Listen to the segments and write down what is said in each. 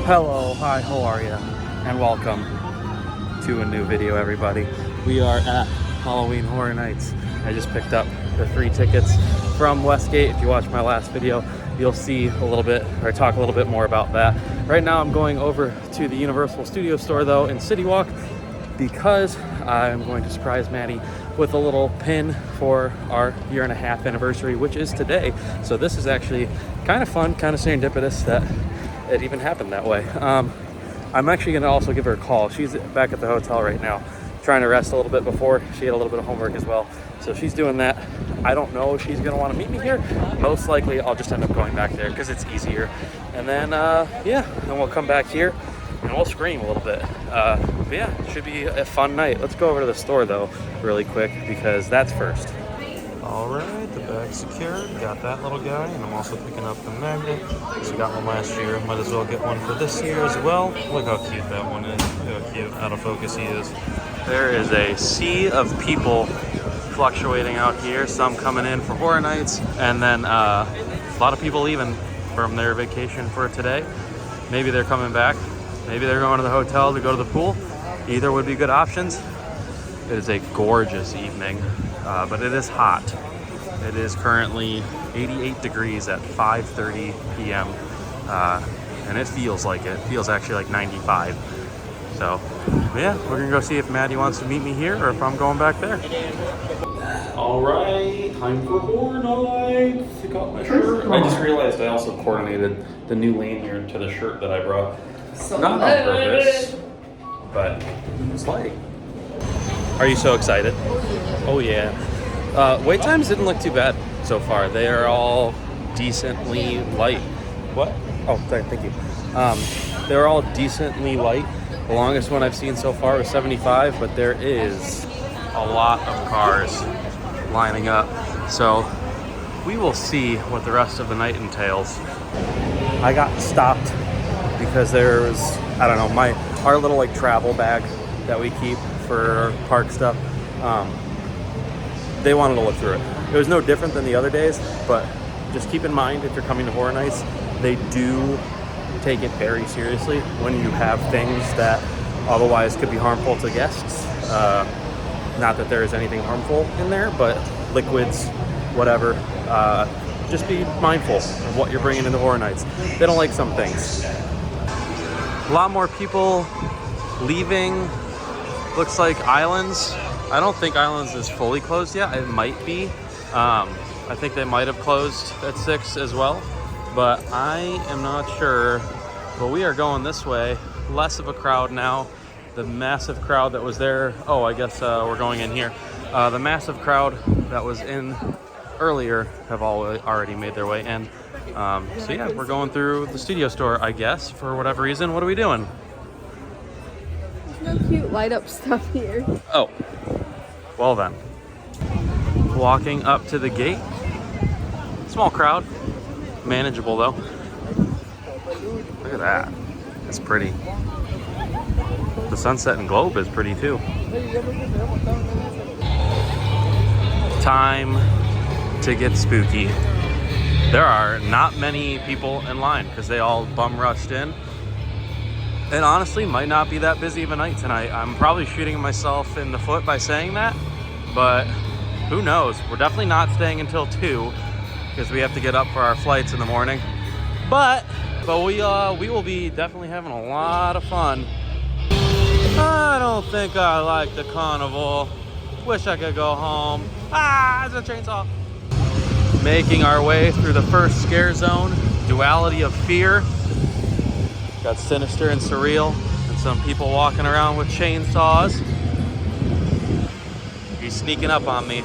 Hello, hi, how are you? And welcome to a new video, everybody. We are at Halloween Horror Nights. I just picked up the free tickets from Westgate. If you watch my last video, you'll see a little bit, or talk a little bit more about that. Right now I'm going over to the Universal Studio Store though in City Walk because I'm going to surprise Maddie with a little pin for our 1.5-year anniversary, which is today. So this is actually kind of fun, kind of serendipitous that it even happened that way. I'm actually gonna also give her a call. She's back at the hotel right now, trying to rest a little bit before she had a little bit of homework as well. So she's doing that. I don't know if she's gonna wanna meet me here. Most likely I'll just end up going back there because it's easier. And then, yeah, then we'll come back here and we'll scream a little bit. But yeah, it should be a fun night. Let's go over to the store though, really quick, because that's first. All right, the bag's secured. Got that little guy, and I'm also picking up the magnet. So got one last year. Might as well get one for this year as well. Look how cute that one is. Look how cute, out of focus he is. There is a sea of people fluctuating out here. Some coming in for horror nights, and then a lot of people leaving from their vacation for today. Maybe they're coming back. Maybe they're going to the hotel to go to the pool. Either would be good options. It is a gorgeous evening, but it is hot. It is currently 88 degrees at 5:30 p.m. And it feels like it. It feels actually like 95. So yeah, we're gonna go see if Maddie wants to meet me here or if I'm going back there. All right, time for horror night. Pick up my shirt. I just realized I also coordinated the new lanyard to the shirt that I brought. Not on purpose, but it's like. Are you so excited? Oh yeah. Wait times didn't look too bad so far. They are all decently light. What? Oh, thank you. They're all decently light. The longest one I've seen so far was 75, but there is a lot of cars lining up. So we will see what the rest of the night entails. I got stopped because there's, I don't know, our little like travel bag that we keep for park stuff. They wanted to look through it. It was no different than the other days, but just keep in mind if you're coming to Horror Nights, they do take it very seriously when you have things that otherwise could be harmful to guests. Not that there is anything harmful in there, but liquids, whatever. Just be mindful of what you're bringing into Horror Nights. They don't like some things. A lot more people leaving. Looks like Islands. I don't think Islands is fully closed yet. It might be. I think they might have closed at 6 as well, but I am not sure. But we are going this way. Less of a crowd now. The massive crowd that was there. Oh, I guess we're going in here. The massive crowd that was in earlier have already made their way in. So yeah, we're going through the studio store, I guess, for whatever reason. What are we doing? No cute light up stuff here. Oh, well then. Walking up to the gate. Small crowd. Manageable though. Look at that. It's pretty. The sunset and globe is pretty too. Time to get spooky. There are not many people in line because they all bum rushed in. It honestly might not be that busy of a night tonight. I'm probably shooting myself in the foot by saying that, but who knows? We're definitely not staying until 2 because we have to get up for our flights in the morning. But we will be definitely having a lot of fun. I don't think I like the carnival. Wish I could go home. Ah, it's a chainsaw. Making our way through the first scare zone, duality of fear. Got sinister and surreal, and some people walking around with chainsaws. He's sneaking up on me.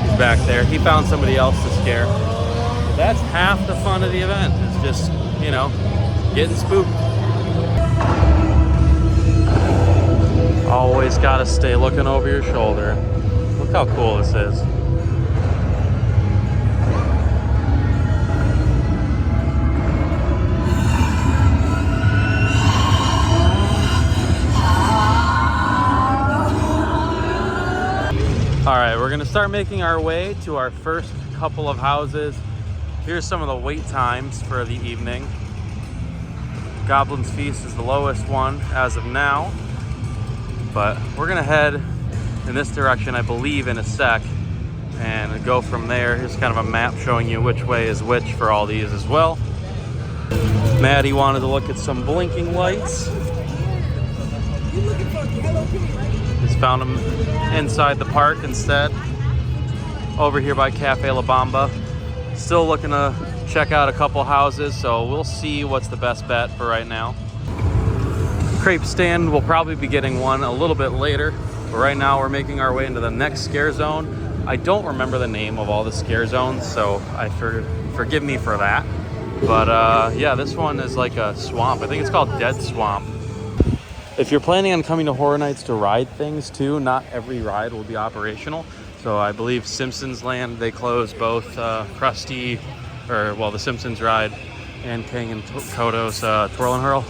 He's back there. He found somebody else to scare. That's half the fun of the event. It's just, you know, getting spooked. Always gotta stay looking over your shoulder. Look how cool this is. All right, we're gonna start making our way to our first couple of houses. Here's some of the wait times for the evening. Goblin's Feast is the lowest one as of now. But we're gonna head in this direction, I believe, in a sec, and go from there. Here's kind of a map showing you which way is which for all these as well. Maddie wanted to look at some blinking lights. Just found them inside the park instead. Over here by Cafe La Bamba. Still looking to check out a couple houses, so we'll see what's the best bet for right now. Crepe stand, we'll probably be getting one a little bit later, but right now we're making our way into the next scare zone. I don't remember the name of all the scare zones, so forgive me for that. But yeah, this one is like a swamp. I think it's called Dead Swamp. If you're planning on coming to Horror Nights to ride things too, not every ride will be operational. So I believe Simpsons Land, they close both Krusty, the Simpsons ride, and King and Kodo's Twirl and Hurl.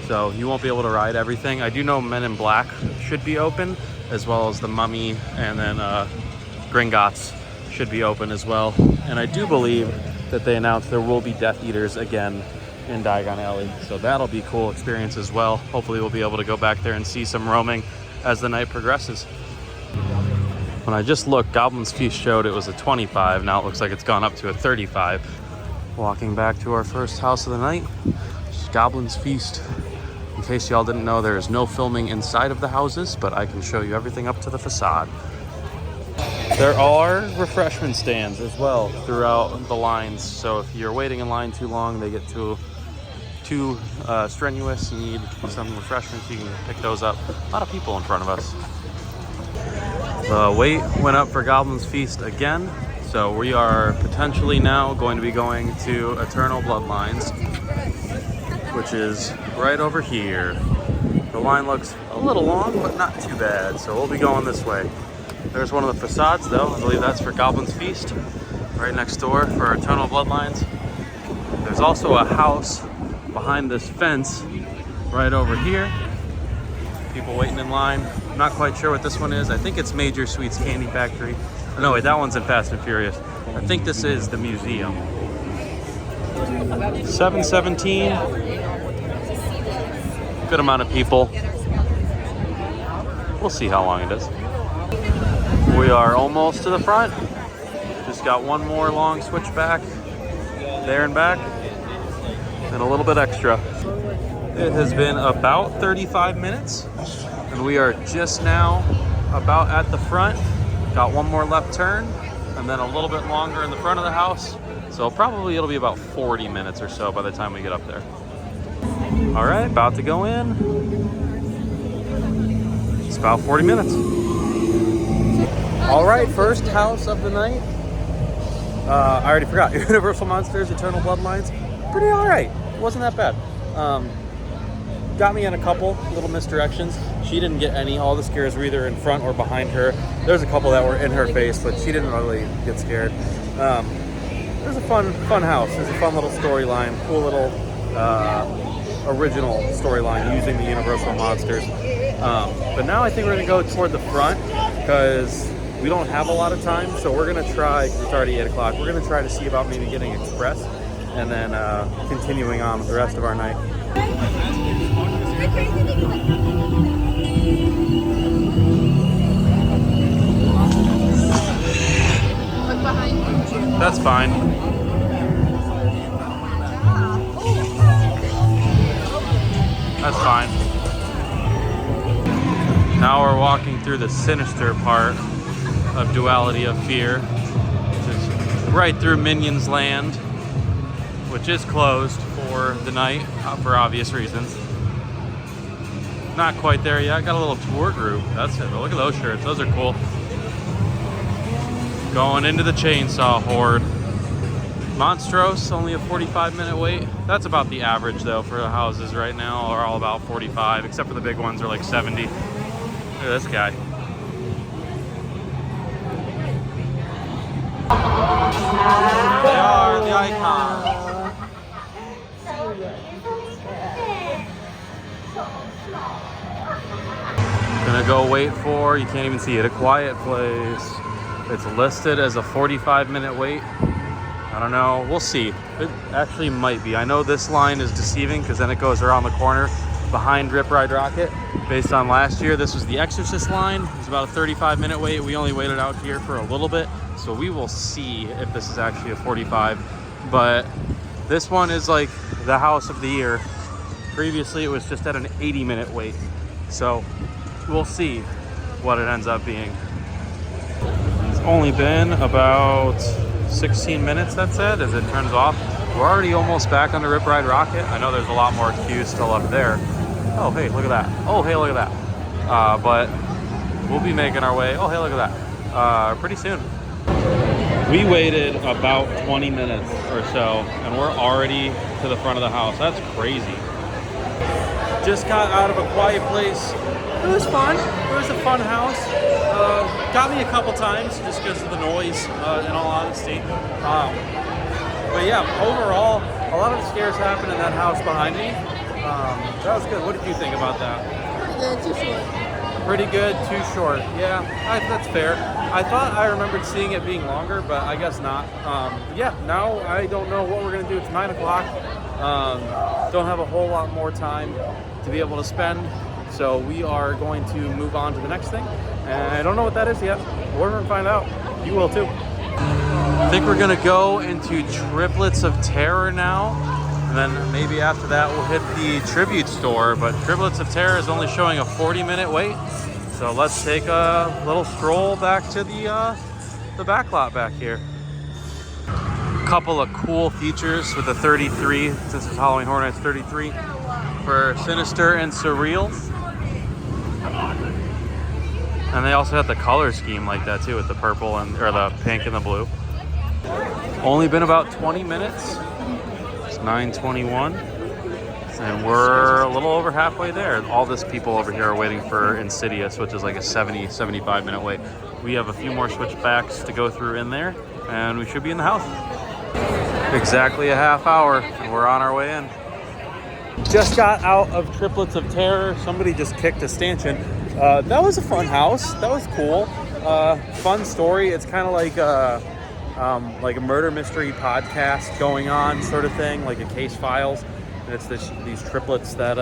So you won't be able to ride everything. I do know Men in Black should be open, as well as the Mummy, and then Gringotts should be open as well. And I do believe that they announced there will be Death Eaters again in Diagon Alley. So that'll be a cool experience as well. Hopefully we'll be able to go back there and see some roaming as the night progresses. When I just looked, Goblin's Feast showed it was a 25. Now it looks like it's gone up to a 35. Walking back to our first house of the night, Goblin's Feast. In case y'all didn't know, there is no filming inside of the houses, but I can show you everything up to the facade. There are refreshment stands as well throughout the lines. So if you're waiting in line too long, they get too strenuous, you need some refreshments, you can pick those up. A lot of people in front of us. The wait went up for Goblin's Feast again, so we are potentially now going to be going to Eternal Bloodlines, which is right over here. The line looks a little long, but not too bad, so we'll be going this way. There's one of the facades though, I believe that's for Goblin's Feast, right next door for Eternal Bloodlines. There's also a house behind this fence right over here. People waiting in line. I'm not quite sure what this one is. I think it's Major Sweets Candy Factory. Oh, no, wait, that one's in Fast and Furious. I think this is the museum. 7:17. Good amount of people. We'll see how long it is. We are almost to the front. Just got one more long switchback there and back, and a little bit extra. It has been about 35 minutes, and we are just now about at the front. Got one more left turn, and then a little bit longer in the front of the house. So probably it'll be about 40 minutes or so by the time we get up there. All right, about to go in. It's about 40 minutes. All right, first house of the night. I already forgot. Universal Monsters, Eternal Bloodlines. Pretty all right. Wasn't that bad. Got me in a couple little misdirections. She didn't get any. All the scares were either in front or behind her. There's a couple that were in her face, but she didn't really get scared. It was a fun house. It was a fun little storyline, cool little original storyline using the Universal Monsters. But now I think we're gonna go toward the front because we don't have a lot of time. So we're gonna try, it's already 8 o'clock, we're gonna try to see about maybe getting Express and then continuing on with the rest of our night. Look behind you. That's fine. That's fine. Now we're walking through the sinister part of Duality of Fear, which is right through Minions Land, which is closed for the night for obvious reasons. Not quite there yet. Got a little tour group. That's it. Look at those shirts. Those are cool. Going into the Chainsaw Horde. Monstros, only a 45-minute wait. That's about the average though for the houses right now, are all about 45, except for the big ones are like 70. Look at this guy. There they are, the icons. Gonna go wait for, you can't even see it, A Quiet Place. It's listed as a 45-minute wait. I don't know. We'll see. It actually might be. I know this line is deceiving because then it goes around the corner behind Rip Ride Rocket. Based on last year, this was the Exorcist line. It was about a 35-minute wait. We only waited out here for a little bit, so we will see if this is actually a 45. But this one is like the house of the year. Previously, it was just at an 80-minute wait. So we'll see what it ends up being. It's only been about 16 minutes, that said, as it turns off. We're already almost back on the Rip Ride Rocket. I know there's a lot more queues still up there. Oh, hey, look at that. Oh, hey, look at that. But we'll be making our way. Oh, hey, look at that. Pretty soon. We waited about 20 minutes or so, and we're already to the front of the house. That's crazy. Just got out of A Quiet Place. It was fun. It was a fun house. Got me a couple times just because of the noise, in all honesty. But yeah, overall, a lot of the scares happened in that house behind me. That was good. What did you think about that? Too short. Pretty good, too short. Yeah, that's fair. I thought I remembered seeing it being longer, but I guess not. Yeah, now I don't know what we're going to do. It's 9 o'clock. Don't have a whole lot more time to be able to spend. So we are going to move on to the next thing. And I don't know what that is yet. We're going to find out. You will too. I think we're going to go into Triplets of Terror now. And then maybe after that we'll hit the Tribute Store. But Triplets of Terror is only showing a 40-minute wait. So let's take a little stroll back to the back lot back here. Couple of cool features with the 33, since it's Halloween Horror Nights 33, for Sinister and Surreal. And they also have the color scheme like that too, with the purple and or the pink and the blue. Only been about 20 minutes. It's 9:21, and we're a little over halfway there. All this people over here are waiting for Insidious, which is like a 75 minute wait. We have a few more switchbacks to go through in there, and we should be in the house. Exactly a half hour, and we're on our way in. Just got out of Triplets of Terror. Somebody just kicked a stanchion. That was a fun house. That was cool. Fun story. It's kind of like a murder mystery podcast going on, sort of thing, like a Case Files. And it's these triplets that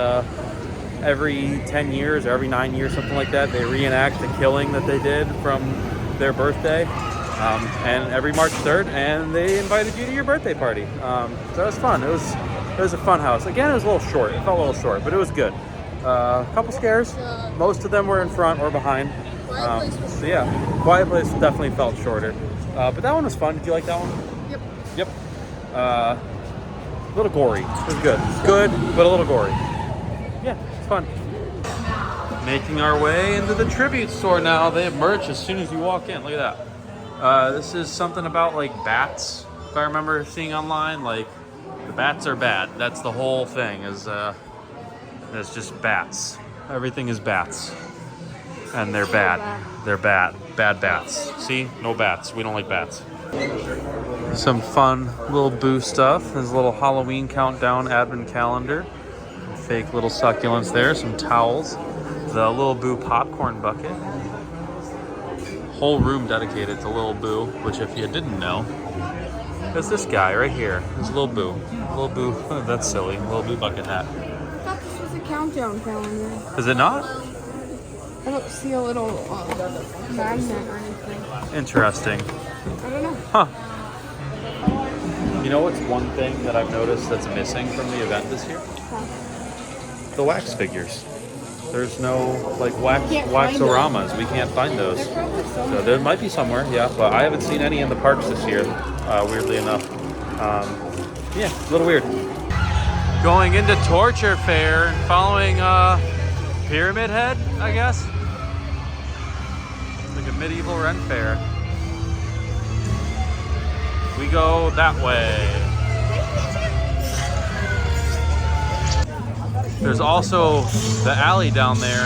every 10 years or every 9 years, something like that, they reenact the killing that they did from their birthday. And every March 3rd, and they invited you to your birthday party. So it was fun. It was a fun house. Again, it was a little short. It felt a little short, but it was good. A couple scares. Most of them were in front or behind. So yeah, Quiet Place definitely felt shorter. But that one was fun. Did you like that one? Yep. A little gory. It was good. Good, but a little gory. Yeah, it's fun. Making our way into the Tribute Store now. They have merch as soon as you walk in. Look at that. This is something about like bats, if I remember seeing online. Like the bats are bad. That's the whole thing. It's just bats. Everything is bats, and they're bad. They're bad. Bad bats. See, no bats. We don't like bats. Some fun little Boo stuff. There's a little Halloween countdown advent calendar. Some fake little succulents there. Some towels. The little Boo popcorn bucket. Whole room dedicated to Little Boo, which if you didn't know, there's this guy right here. There's Little Boo. Little Boo, that's silly. Little Boo bucket hat. I thought this was a countdown calendar. Is it not? I don't see a little magnet or anything. Interesting. I don't know. Huh. You know what's one thing that I've noticed that's missing from the event this year? Huh. The wax figures. There's no like Can't find waxoramas. We can't find those. They're probably somewhere. So there might be somewhere, yeah, but I haven't seen any in the parks this year, weirdly enough. Yeah, a little weird. Going into Torture Fair and following Pyramid Head, I guess. It's like a medieval Ren Fair. We go that way. There's also the alley down there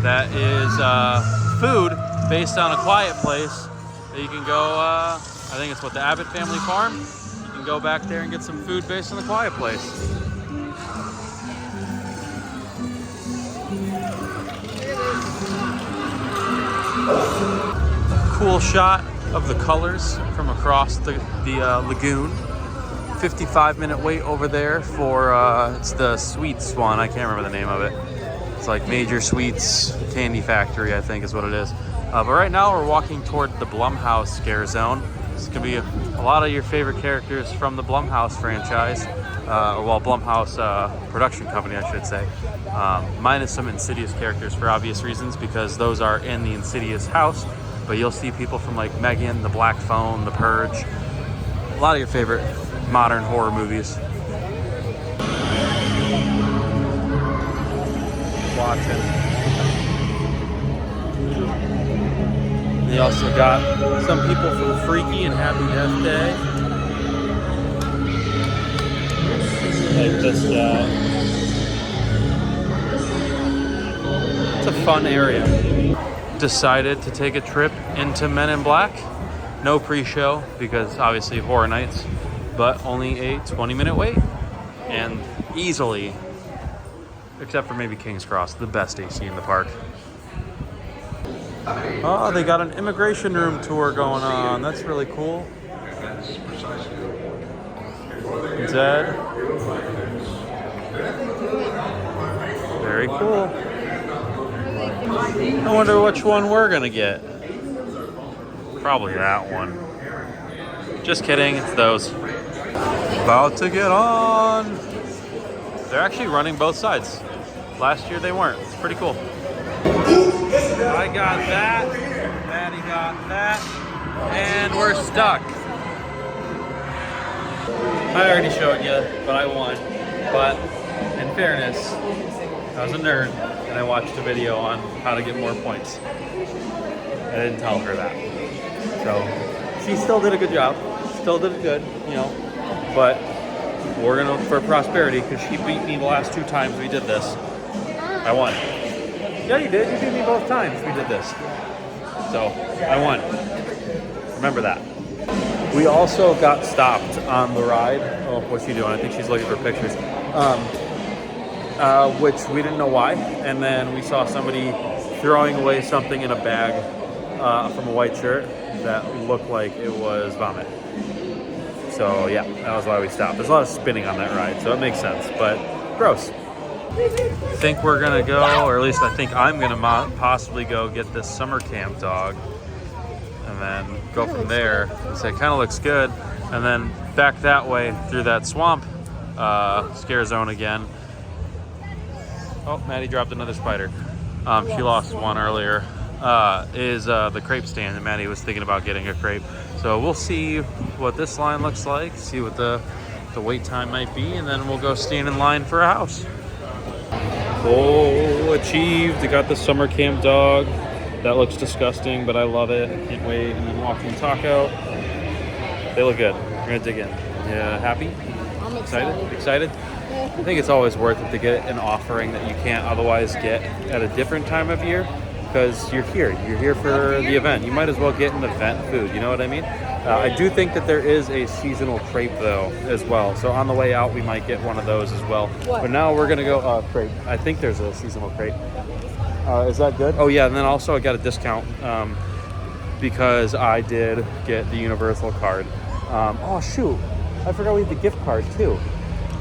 that is food based on A Quiet Place that you can go, I think it's what, the Abbott Family Farm? You can go back there and get some food based on The Quiet Place. Cool shot of the colors from across the lagoon. 55-minute wait over there for it's the Sweets one. I can't remember the name of it. It's like Major Sweets Candy Factory, I think is what it is. But right now we're walking toward the Blumhouse Scare Zone. This could be a lot of your favorite characters from the Blumhouse franchise, Blumhouse production company, I should say. Minus some Insidious characters for obvious reasons, because those are in the Insidious house. But you'll see people from like Megan, The Black Phone, The Purge. A lot of your favorite modern horror movies. Watching. They also got some people from Freaky and Happy Death Day. Like this guy. It's a fun area. Decided to take a trip into Men in Black. No pre-show because obviously Horror Nights, but only a 20-minute wait. And easily, except for maybe King's Cross, the best AC in the park. Oh, they got an immigration room tour going on. That's really cool. Zed. Very cool. I wonder which one we're gonna get. Probably that one. Just kidding, it's those. About to get on. They're actually running both sides. Last year they weren't. It's pretty cool. I got that. Maddie got that. And we're stuck. I already showed you, but I won. But in fairness, I was a nerd and I watched a video on how to get more points. I didn't tell her that. So she still did a good job. Still did it good, you know. But we're gonna for prosperity because she beat me the last 2 times we did this. I won. Yeah, you did. You beat me both times we did this. So I won. Remember that. We also got stopped on the ride. Oh, what's she doing? I think she's looking for pictures. Which we didn't know why. And then we saw somebody throwing away something in a bag from a white shirt that looked like it was vomit. So yeah, that was why we stopped. There's a lot of spinning on that ride, so it makes sense, but gross. I think we're gonna go, or at least I think I'm gonna possibly go get this summer camp dog and then go from there. So it kind of looks good. And then back that way through that swamp scare zone again. Oh, Maddie dropped another spider. She lost one earlier. Is the crepe stand, and Maddie was thinking about getting a crepe. So we'll see what this line looks like, see what the wait time might be, and then we'll go stand in line for a house. Oh, achieved. I got the summer camp dog. That looks disgusting, but I love it. I can't wait. And then walking taco. They look good. We're gonna dig in. Yeah, happy? I'm excited. Excited? I think it's always worth it to get an offering that you can't otherwise get at a different time of year. Because you're here for the event. You might as well get an event food, you know what I mean? I do think that there is a seasonal crepe though as well. So on the way out, we might get one of those as well. What? But now we're gonna go crepe. I think there's a seasonal crepe. Is that good? Oh yeah, and then also I got a discount because I did get the Universal card. Oh shoot, I forgot we had the gift card too.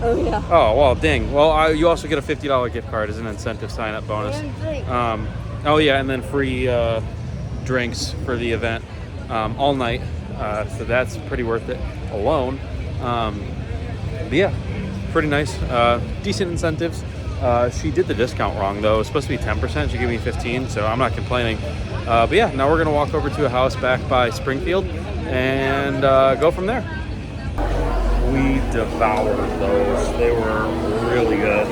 Oh yeah. Oh well, dang. Well, you also get a $50 gift card as an incentive sign-up bonus. Oh yeah, and then free drinks for the event all night. So that's pretty worth it alone. But yeah, pretty nice. Decent incentives. She did the discount wrong though. It was supposed to be 10%. She gave me 15, so I'm not complaining. But yeah, now we're gonna walk over to a house back by Springfield and go from there. We devoured those. They were really good.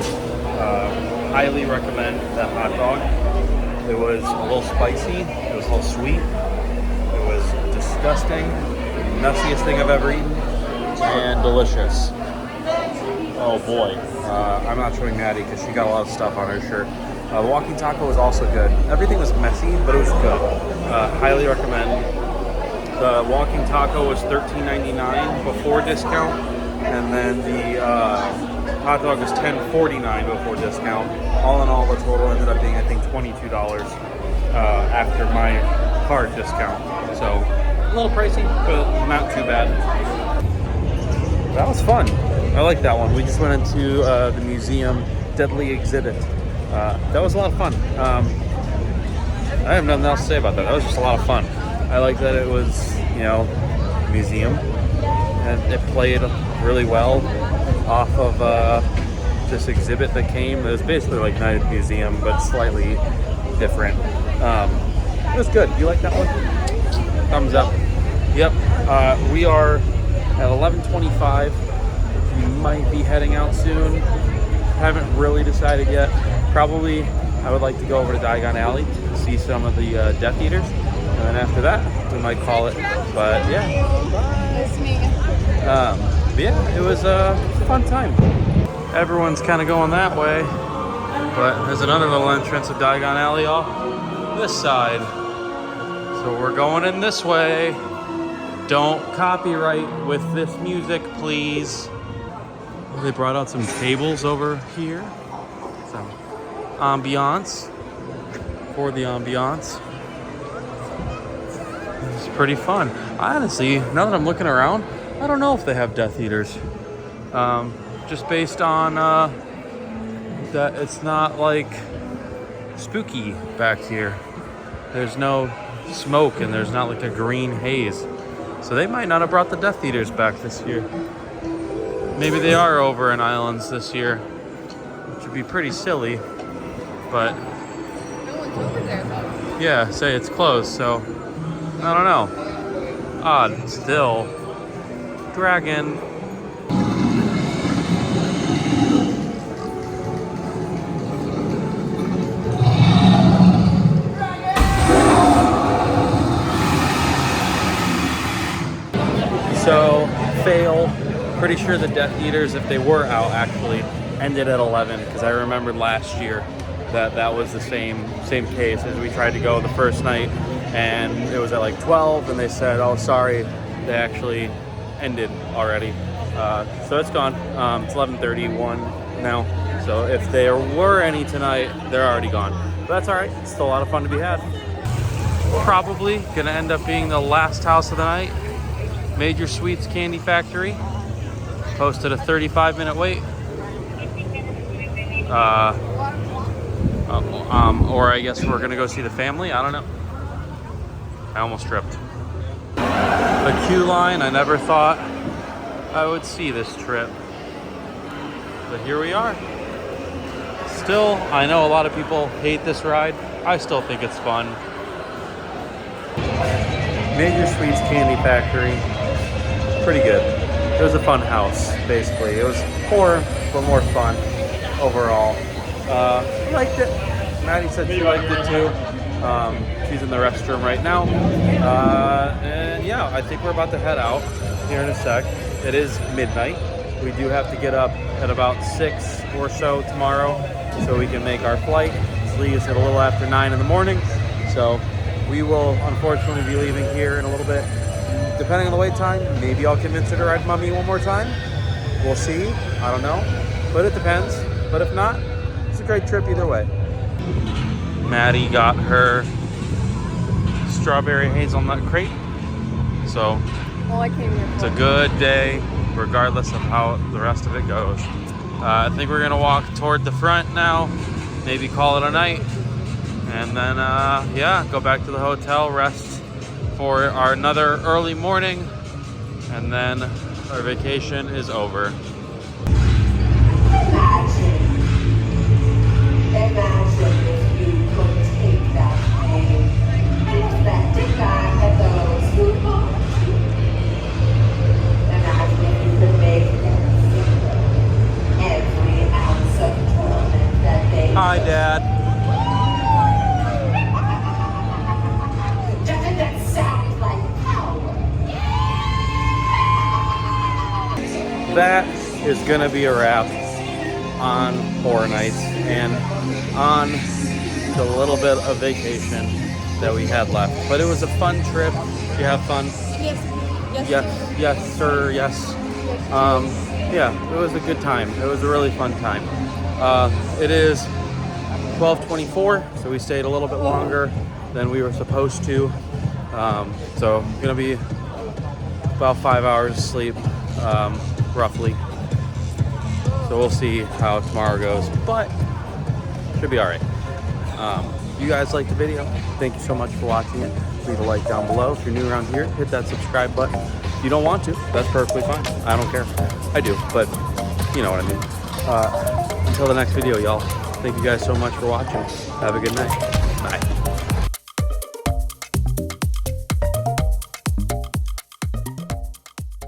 Highly recommend that hot dog. It was a little spicy, it was a little sweet, it was disgusting, the messiest thing I've ever eaten, and delicious. Oh boy, I'm not showing Maddie because she got a lot of stuff on her shirt. The walking taco was also good. Everything was messy, but it was good. Highly recommend. The walking taco was $13.99 before discount, and then the hot dog was $10.49 before discount. All in all, the total ended up being, I think, $22 after my card discount. So A little pricey, but not too bad. That was fun. I like that one. We just went into the museum Deadly Exhibit. That was a lot of fun. I have nothing else to say about that. That was just a lot of fun. I like that it was, you know, a museum, and it played really well off of this exhibit that came. It was basically like Night at the Museum, but slightly different. It was good. You like that one? Thumbs up. Yep. We are at 11:25. We might be heading out soon. Haven't really decided yet. Probably I would like to go over to Diagon Alley to see some of the Death Eaters. And then after that, we might call it. But yeah. But yeah, it was a fun time. Everyone's kind of going that way. But there's another little entrance of Diagon Alley off this side. So we're going in this way. Don't copyright with this music, please. They brought out some tables over here. Some ambiance for the ambiance. It's pretty fun. Honestly, now that I'm looking around, I don't know if they have Death Eaters. Just based on that it's not like spooky back here. There's no smoke and there's not like a green haze. So they might not have brought the Death Eaters back this year. Maybe they are over in Islands this year, which would be pretty silly, but No one's over there though. yeah, say it's closed, so I don't know. Odd, still. Dragon. So, fail. Pretty sure the Death Eaters, if they were out, actually ended at 11, because I remembered last year that was the same case as we tried to go the first night, and it was at like 12, and they said, oh, sorry, they actually ended already. So it's gone. It's 11:31 now. So if there were any tonight, they're already gone. But that's all right. It's still a lot of fun to be had. Probably gonna end up being the last house of the night. Major Sweets Candy Factory. Posted a 35-minute wait. Or I guess we're gonna go see the family. I don't know. I almost tripped. The queue line, I never thought I would see this trip. But here we are. Still, I know a lot of people hate this ride. I still think it's fun. Major Sweets Candy Factory. Pretty good. It was a fun house, basically. It was poor, but more fun overall. I liked it. Maddie said she liked it too. She's in the restroom right now. And yeah, I think we're about to head out here in a sec. It is midnight. We do have to get up at about 6 or so tomorrow so we can make our flight. It leaves at a little after 9 in the morning. So we will unfortunately be leaving here in a little bit. Depending on the wait time, maybe I'll convince her to ride Mummy one more time. We'll see. I don't know. But it depends. But if not, it's a great trip either way. Maddie got her strawberry hazelnut crepe. So Well, I came here. it's a good day, regardless of how the rest of it goes. I think we're gonna walk toward the front now, maybe call it a night, and then yeah, go back to the hotel, rest for our another early morning, and then our vacation is over. Imagine if you could take that pain and let it back at those who harmed you. Imagine if you could make them feel every ounce of torment that they Hi, Dad. Doesn't that sound like power? That is gonna be a wrap on Horror Nights and on the little bit of vacation that we had left. But it was a fun trip. Did you have fun? Yes. Yes, sir, yes. Yeah, it was a good time. It was a really fun time. It is 12:24, so we stayed a little bit longer than we were supposed to. So gonna be about 5 hours of sleep, roughly. So we'll see how tomorrow goes, but should be all right. If you guys like the video, thank you so much for watching it. Leave a like down below. If you're new around here, hit that subscribe button. If you don't want to, that's perfectly fine. I don't care. I do, but you know what I mean. Until the next video, y'all. Thank you guys so much for watching. Have a good night. Bye.